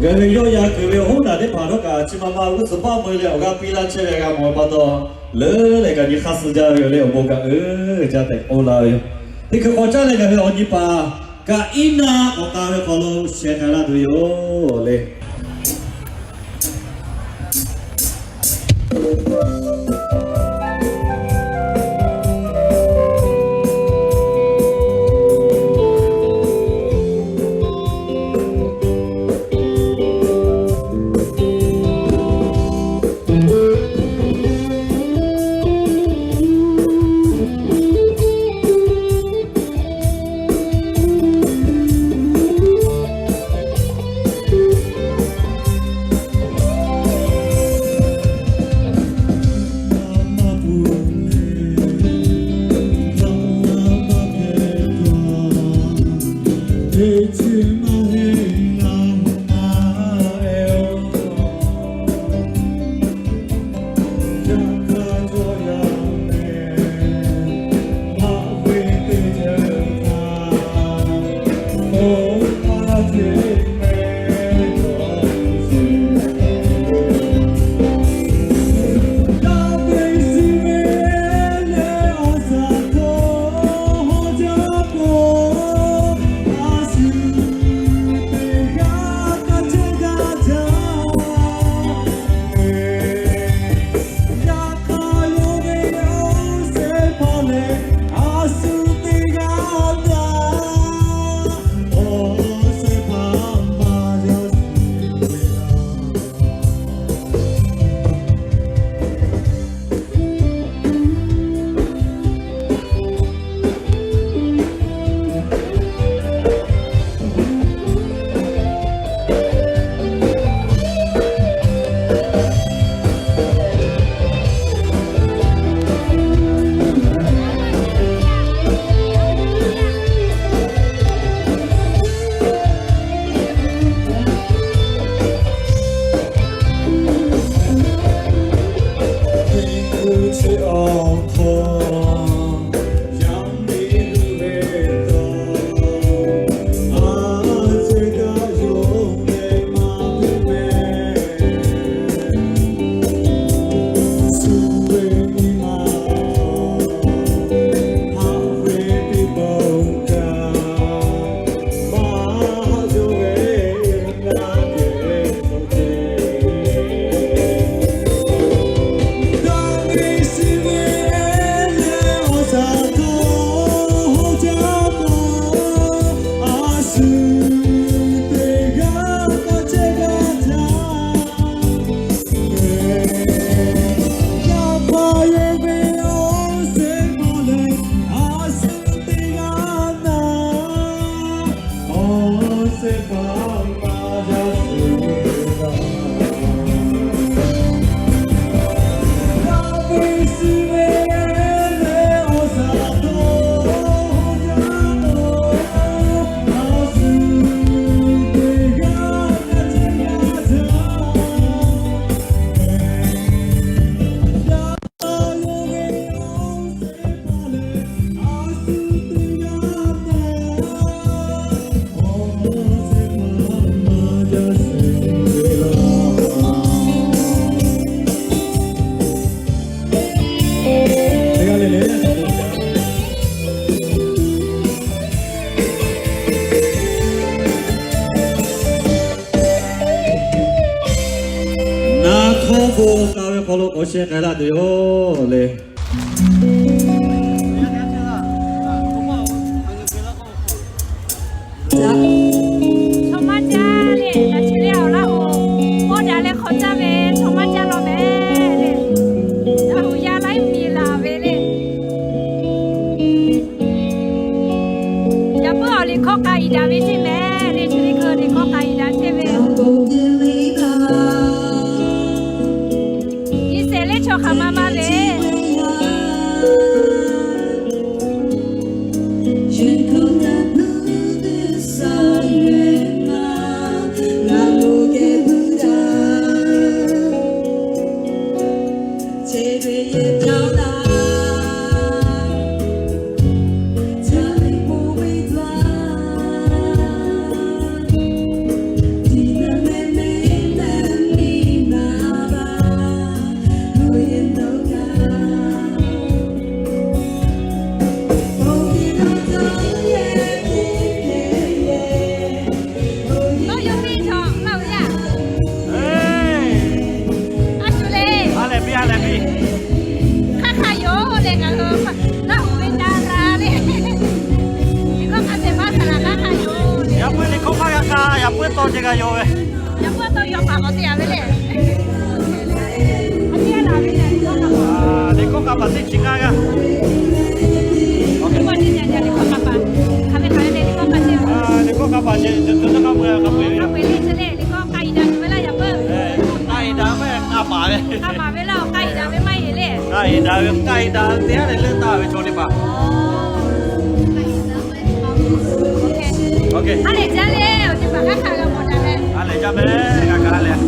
Gaya ya kau honda de paru ka cuma malu sebab boleh orang pilih cewek kamu pada le kan ni khas saja le buka jatuh olah yo. Tiga kocak le kan orang jipa ka ina orang kalau sekarang tu yo le. Kalau kau sekarang tu yo le. Mama တော့ကြကရောပဲ ရပွက်တော့ရောက်ပါတော့တရားပဲလေအကြီးလာပြီလေတော့တော့ ဒီကောကပါစစ်ချင်ကက ဒီမှာနေနေကြလေပါပါခါပဲခါလေဒီကောပါစေ ဒီကောကပါစစ်ကျွန်တော်ကမွေးကမွေး အဝေးလေးစလေဒီကောကိုင်တာပဲလားရပွက် အဲ့ဒါမဲ့အပါပဲ အမှာပဲလားကိုင်တာပဲမိုက်လေ အဲ့ဒါပဲကြိုက်တာတရားလည်းလက်သားပဲချိုးနေပါโอเค အဲ့လေကြလေဒီမှာခါခါတော့ပေါ်တာလေ အားလည်းကြမယ်ကကားလည်း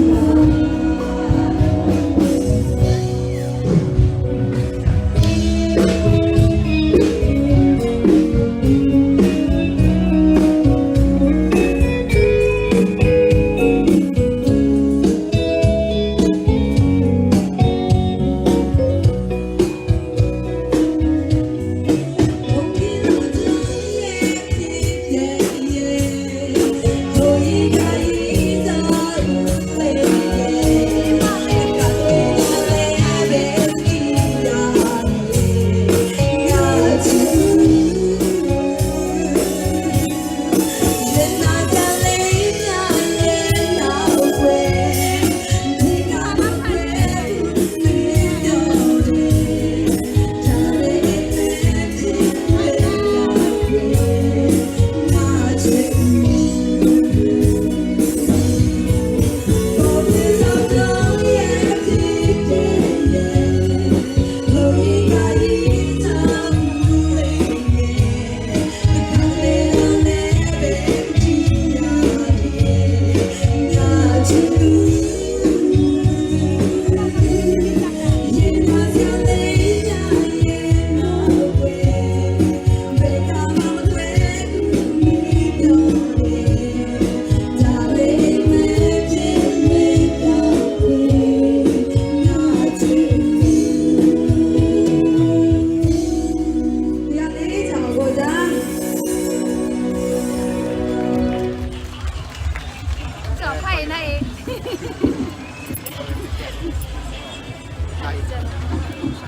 Hãy subscribe cho kênh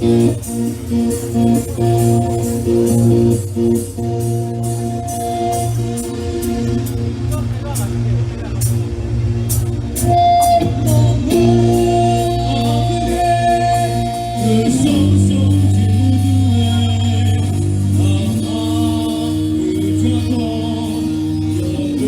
Ghiền Mì Gõ để không bỏ lỡ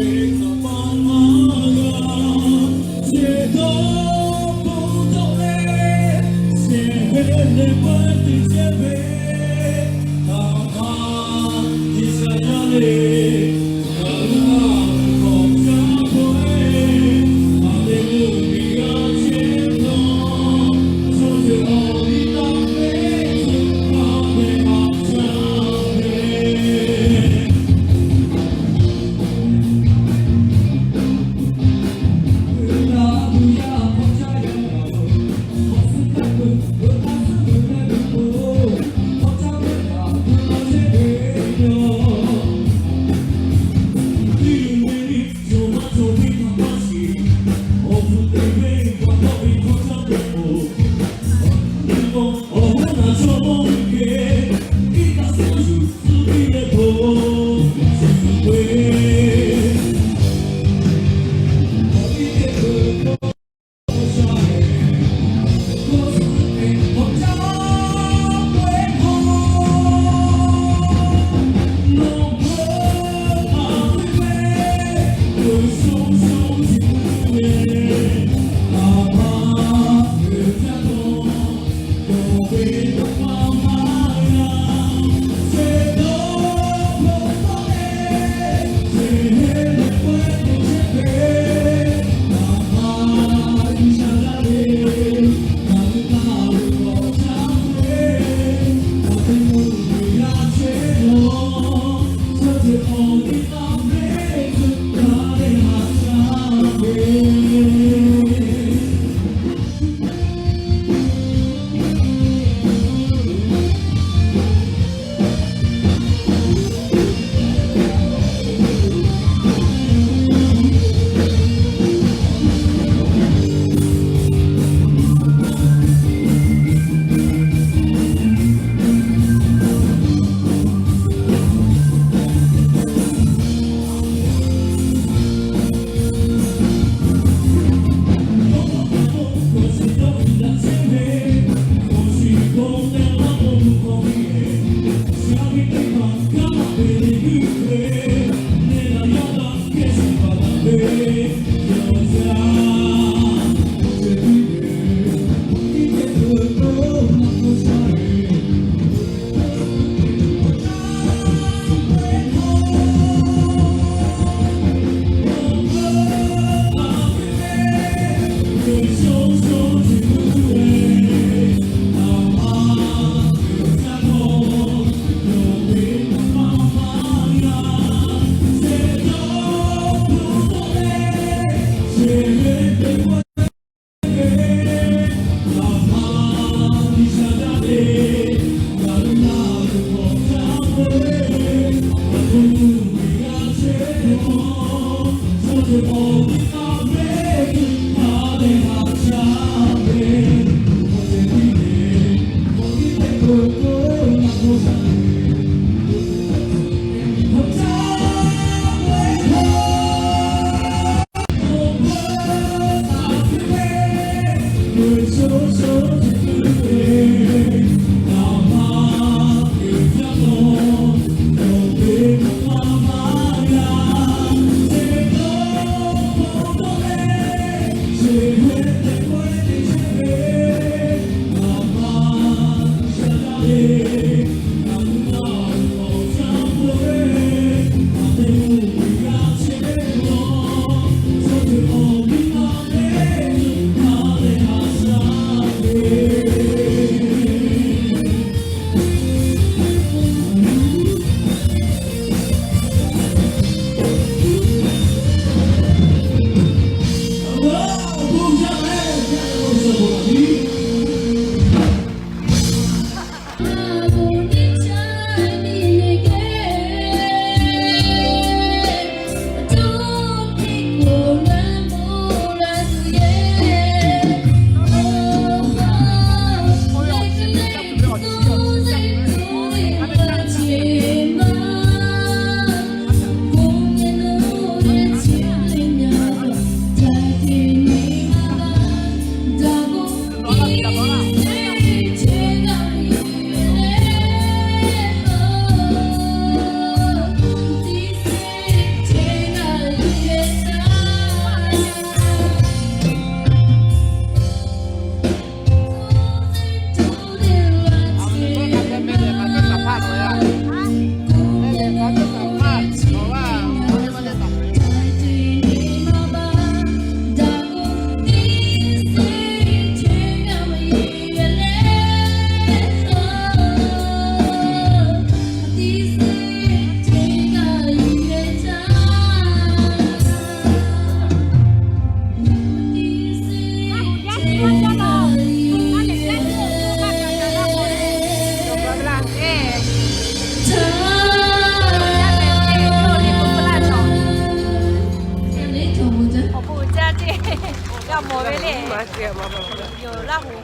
မော်ပဲလေ Masih apa apa. ယောလာဟူ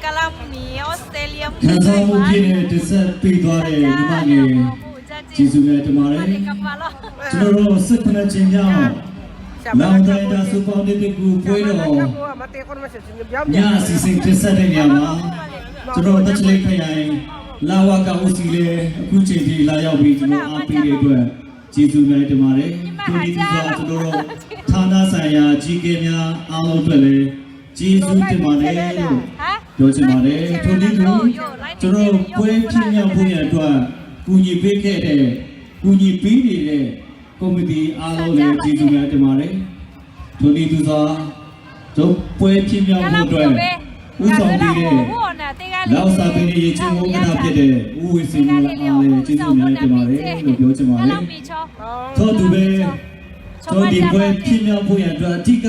ကလာမီဩစတြေးလျ ခံစားမှုပြည့်တဲ့တစ်ဆက်ပြီးသွားတဲ့ညီမငယ်ကျေးဇူးများတင်ပါတယ် ကပါလော ကျွန်တော်တို့စစ်ဖက်ချင်းကြောင့်လောင်တိုင်းဒါစူပေါင်းတဲ့ကူပွဲတော် Mati kon masih sini biam. ညအစီအစဉ်တစ်ဆက်တဲ့ညမှာကျွန်တော်တက်ချလေးခရိုင်လာဝကဦးစီလေးအခုချိန်ထိလာရောက်ပြီးကျွန်တော်အားပေးတဲ့အတွက်ကျေးဇူးများတင်ပါတယ်ဒီနေ့ကကျွန်တော်တို့ဌာနဆိုင်ရာကြီးကဲများအားလုံးအတွက်လည်းကျေးဇူးတင်ပါတယ်လို့ပြောချင်ပါတယ်ထို့နည်းတူကျွန်တော်ပွဲဖြစ်မြောက်ဖို့ရအတွက်ကူညီပေးခဲ့တဲ့ကူညီပေးနေတဲ့ကော်မတီအားလုံးလည်းကျေးဇူးများတင်ပါတယ်ထို့နည်းတူစွာတို့ပွဲဖြစ်မြောက်ဖို့အတွက်ဥဆောင်ပေးတဲ့လောက်စာပင်ရေးချင်းကိုကနာဖြစ်တဲ့ဥဝေစင်ကိုအားလည်းကျေးဇူးများတင်ပါတယ်လို့ပြောချင်ပါတယ်ထို့တူပဲတို့ဒီပွဲဖြစ်မြောက်ဖို့ရအတွက်အဓိက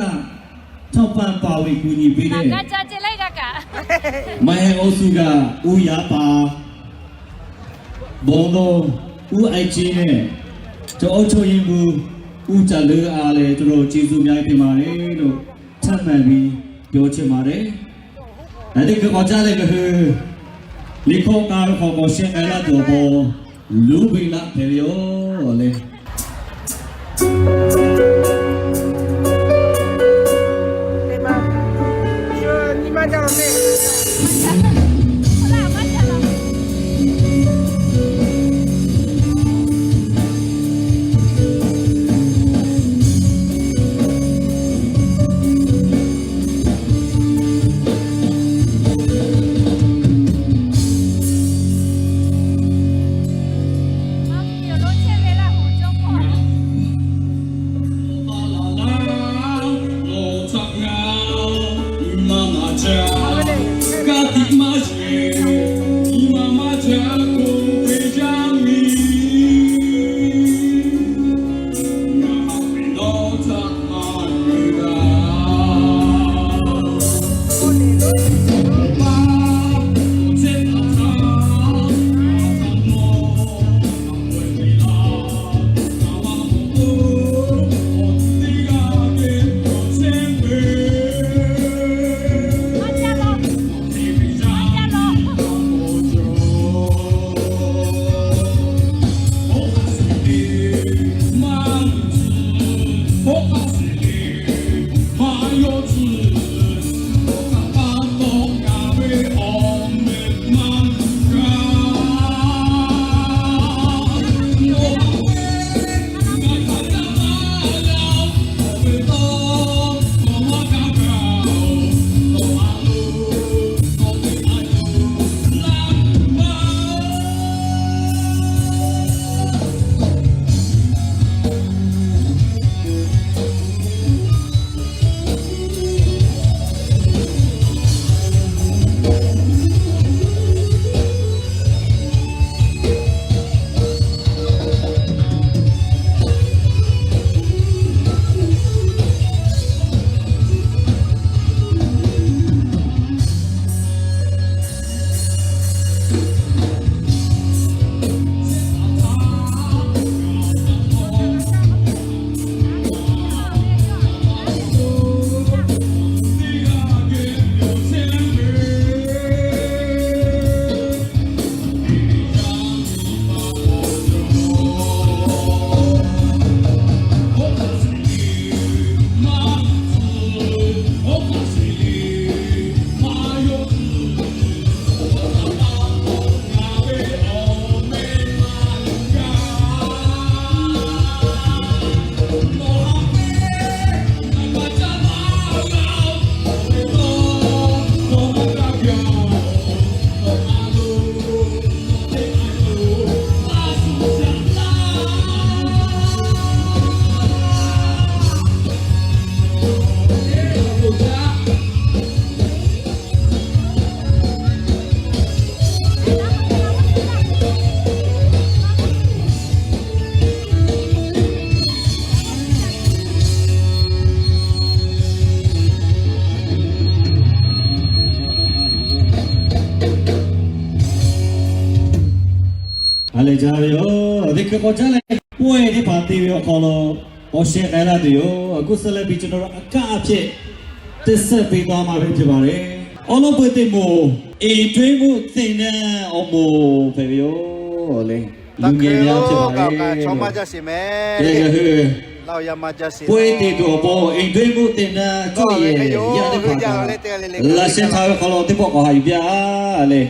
ထောက်ပံ့ပါဝင်ကူညီပေးတဲ့ ကကြချလိုက်တာက မဟေအုပ်စုကဦးရပါဘုံတော်ဦးအိုက်ချင်းနဲ့ကျွန်တော်ချုပ်ရင်ဘူးဦးကြលើအားလည်းကျွန်တော်ကျေးဇူးများတင်ပါတယ်လို့ထပ်မံပြီးပြောချင်ပါတယ်အဲဒီကတော့ကြားလိုက်คือลิโคการของโมเชนไอลาตัวโบลูบิลาเปริโอเลย Lima. Yo, lima jam ni. လာမချလာ Ale jayo, adik kekocan lagi. Puai di parti yo kalau Oshe kaya lah tu yo. Aku selalu bicara agak aje. တက်ဆက်ပေးသွားမှာပဲဖြစ်ပါတယ်အော်လို့ပွေတင်မို့အေးထွေးမှုသင်တဲ့အော်မို့ဖေပြောလေလူငယ်များဖြစ်ပါလေ ချောမကြစီမဲ ကဲကဲဟဲ့ လောက်ရမကြစီ ပွေတင်တော့ပေါ်အိမ်ထွေးမှုသင်တဲ့ကျွေရရတဲ့ပါလာစင်ထားခေါ်လို့တိပေါ့ကဟာယူပြလေ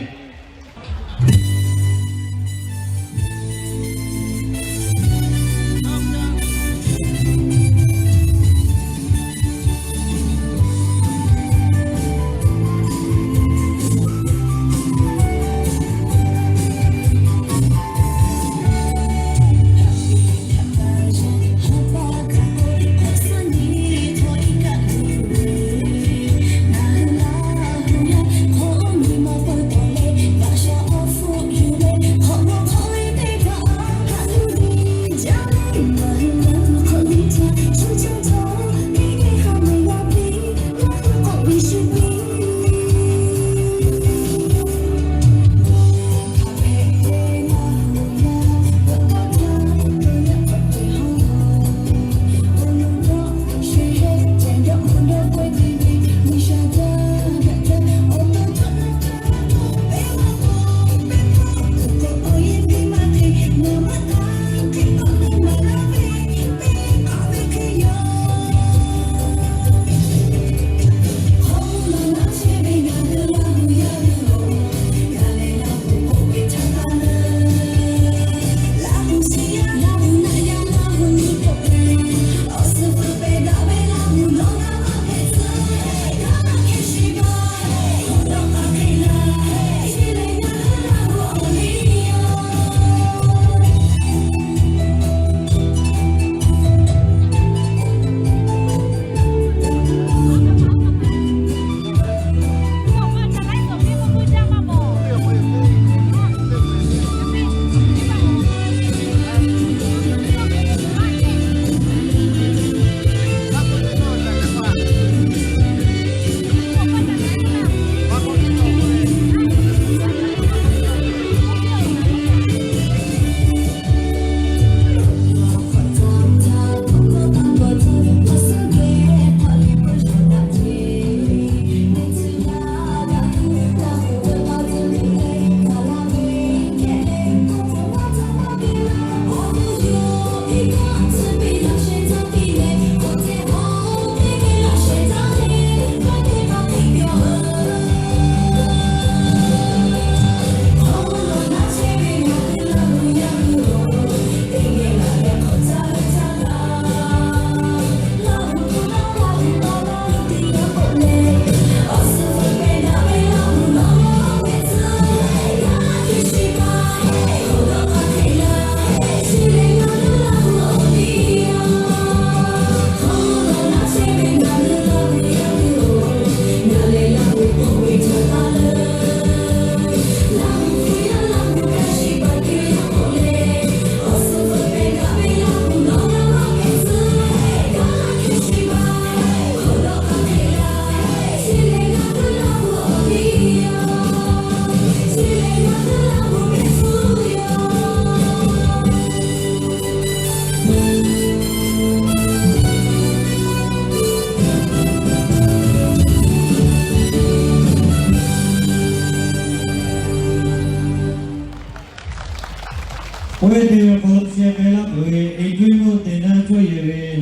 ဝေဒီဘောစီမဲလာဘွေအိကျွေးမှုတင်နှံ့ကျွေရယ်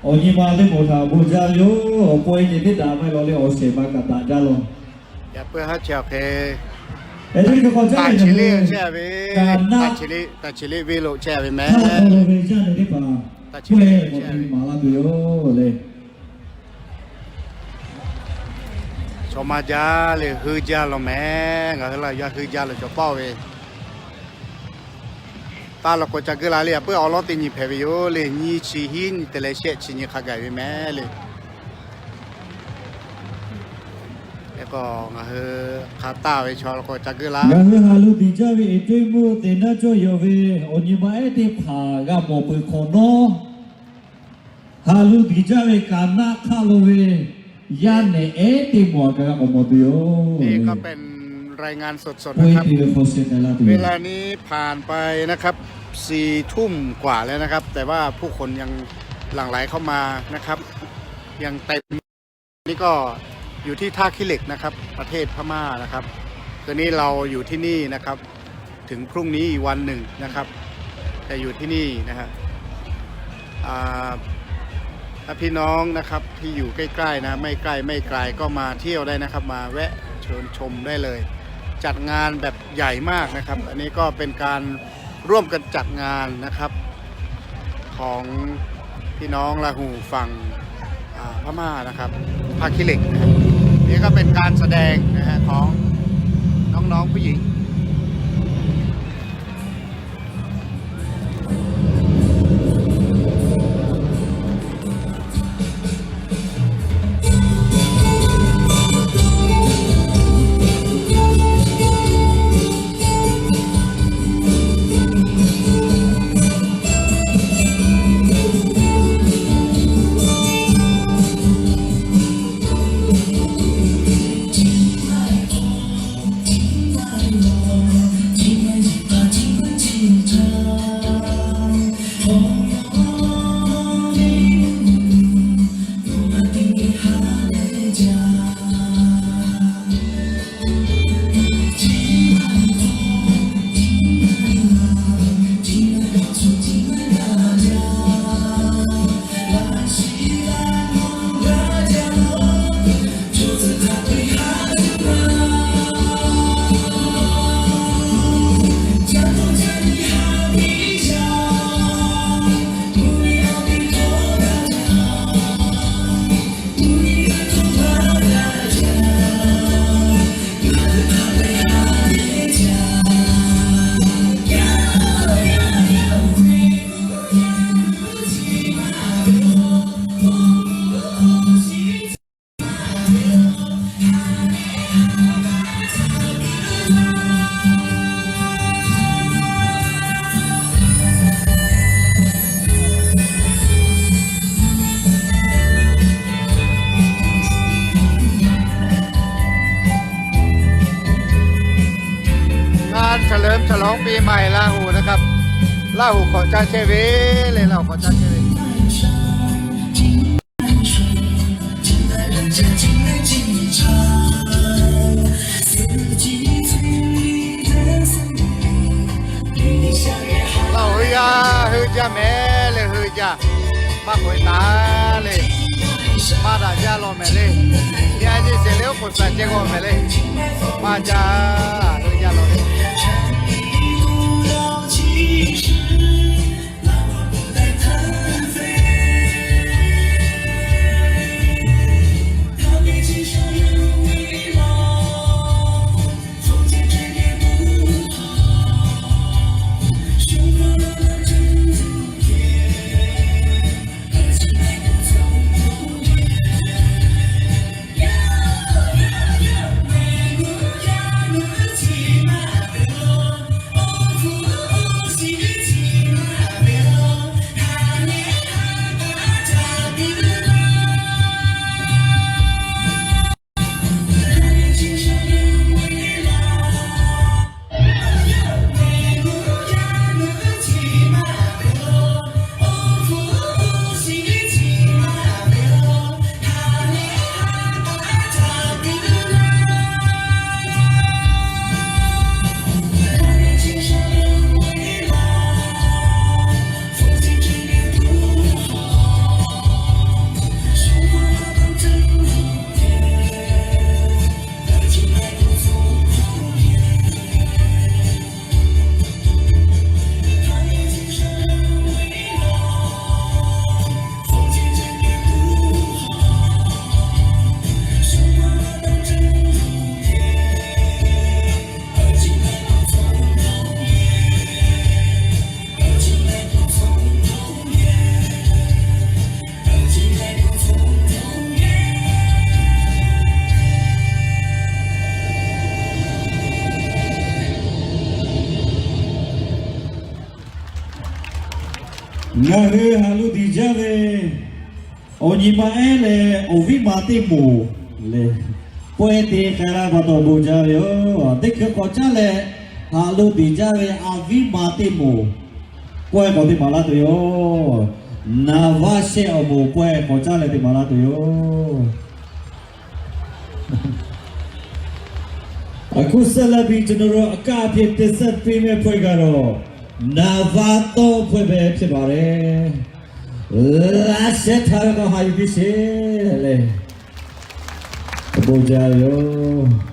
အော်ညီမလေးမို့တာဘူကြရောပွဲနေတာပဲလောလေအော်စေမကတာကြလုံး อย่าเพื่อให้เจ้าเค အဲ့ဒီကောကြ ตา တယ် ชิลีแช่ไป ကာနာ ตาชิลีวิโลแช่ไปแม่ ဟာလိုပဲကြတယ်ပါပွဲပေါ်ဒီမာလာတို့ရောလေ ชมาจ้าเลยฮือจ้าเราแม่งั้นเราอยากฮือจ้าเราจะเป้าไปตาเราก็จะเกิดอะไรเพื่อเอาล้อตีนี่เพวิโอเลยนี่ชีหินแต่ละเช็ดชีนี่ขากายไปแม่เลยแล้วก็งั้นฮือขาตาไปชอเราก็จะเกิดละ ငါဟာလူဒီကြပြီအတွေ့မှုတင်နှံ့ကျွရောပဲအော်ညီမအဲ့ဒီဖာကမောပွေခေါ်နော်ဟာလူဒီကြပြီကာနာခါလိုပဲยานในเอติมวกะอมอตุโย นี่ก็เป็นรายงานสดๆ เว นะครับ ทีโคเซตลาตุ เวลานี้ผ่านไปนะครับ4 ทุ่มกว่าแล้วนะครับ แต่ว่าผู้คนยังหลั่งไหลเข้ามานะครับ ยังเต็ม นี่ก็อยู่ที่ท่าขี้เหล็กนะครับประเทศพม่านะครับตอนนี้เราอยู่ที่นี่นะครับถึงพรุ่งนี้อีกวันหนึ่งนะครับจะอยู่ที่นี่นะฮะถ้าพี่น้องนะครับที่อยู่ใกล้ๆนะไม่ใกล้ไม่ไกลก็มาเที่ยวได้นะครับมาแวะเชิญชมได้เลยจัดงานแบบใหญ่มากนะครับอันนี้ก็เป็นการร่วมกันจัดงานนะครับของพี่น้องลาหูฝั่งพม่านะครับภาคีเหล็กนะฮะนี่ก็เป็นการแสดงนะฮะของน้องๆผู้หญิงเฉลิมฉลองปีใหม่ลาหูนะครับลาหูขอจาเชเวเลยเราขอจาเชเวเราเฮียแม่เลยเฮียมาคุยตาเลยมาด่าจ้าลอแม่เลยยาจีเสลียวคนสันเจก็แม่เลยมาจ้าเฮียลอเลยงาเรือฮาลุดิจาเวโอญิมาเอเลโอวิมาติมูเลป่วยตีคาราบาโตบูจาเวโอเด็กก็จะเลฮาลุดิจาเวอาวิมาติมูป่วยก็ติมาลาตุโยนาวาเชอมูป่วยก็จะเลติมาลาตุโย အခုဆက်လက်ပြီးကျွန်တော်တို့အကအဖြစ်တင်ဆက်ပေးမယ့်ဖွဲ့ကတော့နာဗာတိုဖွဲ့ပဲဖြစ်ပါတယ်လာဆက်ထားတော့ဟာယူရှိလေဘောကြရော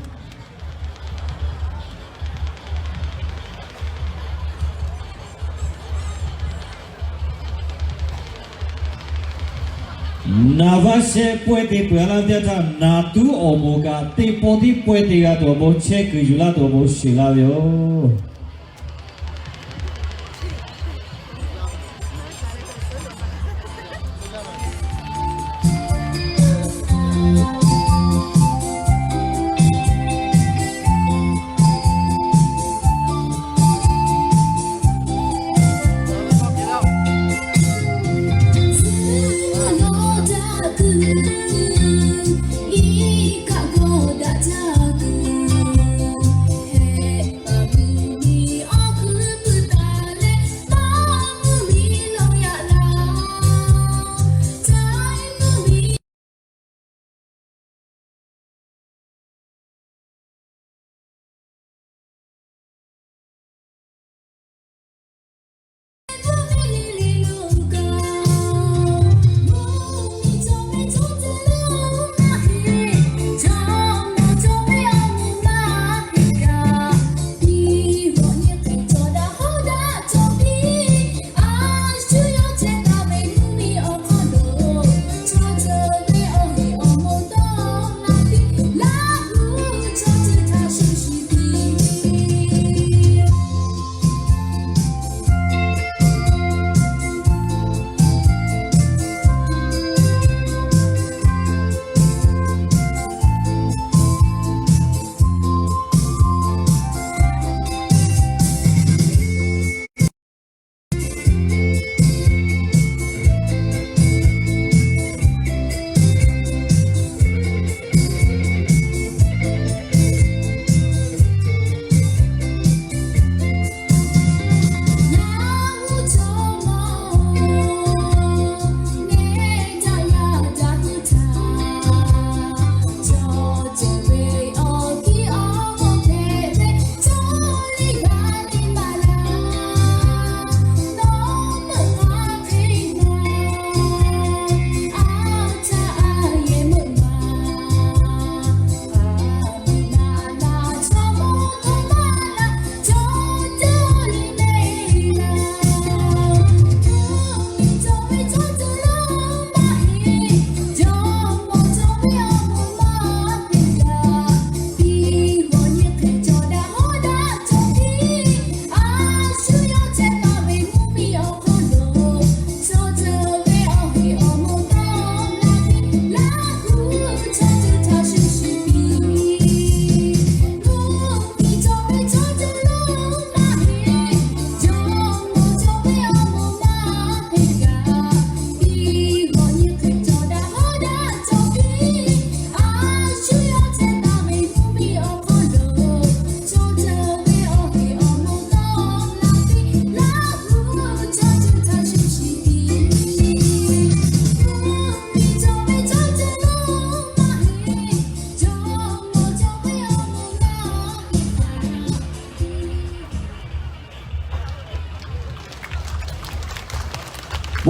Navase puede puela de ta na tu omoga te podi puede ga to bo check yula to bo shila yo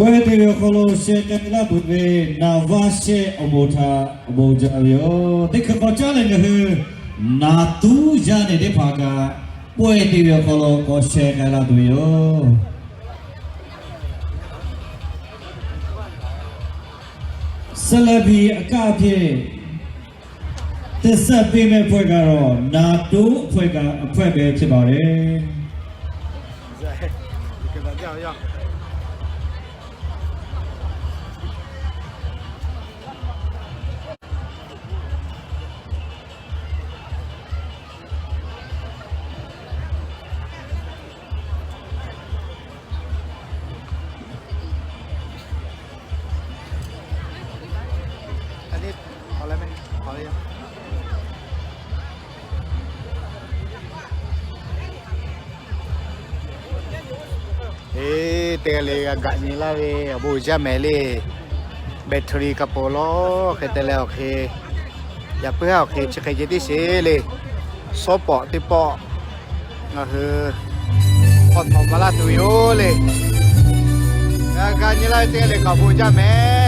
Puede yo conocer que la puede navase omota omojayo de que cochale ne na tu ya ne de paga puede yo conocer que la tuyo Salabi akape te sabe me puede na tu puedeဖြစ်ပါတယ်Tele agak ni lah we, abu jam mele, bateri kapolo, kita le oke, ya apa oke, cek jadi sih le, โซปอติปอก็คือพอทอมมาลาตุโยเลยการนี้ไล่เสียเลยกับผู้เจ้าแม่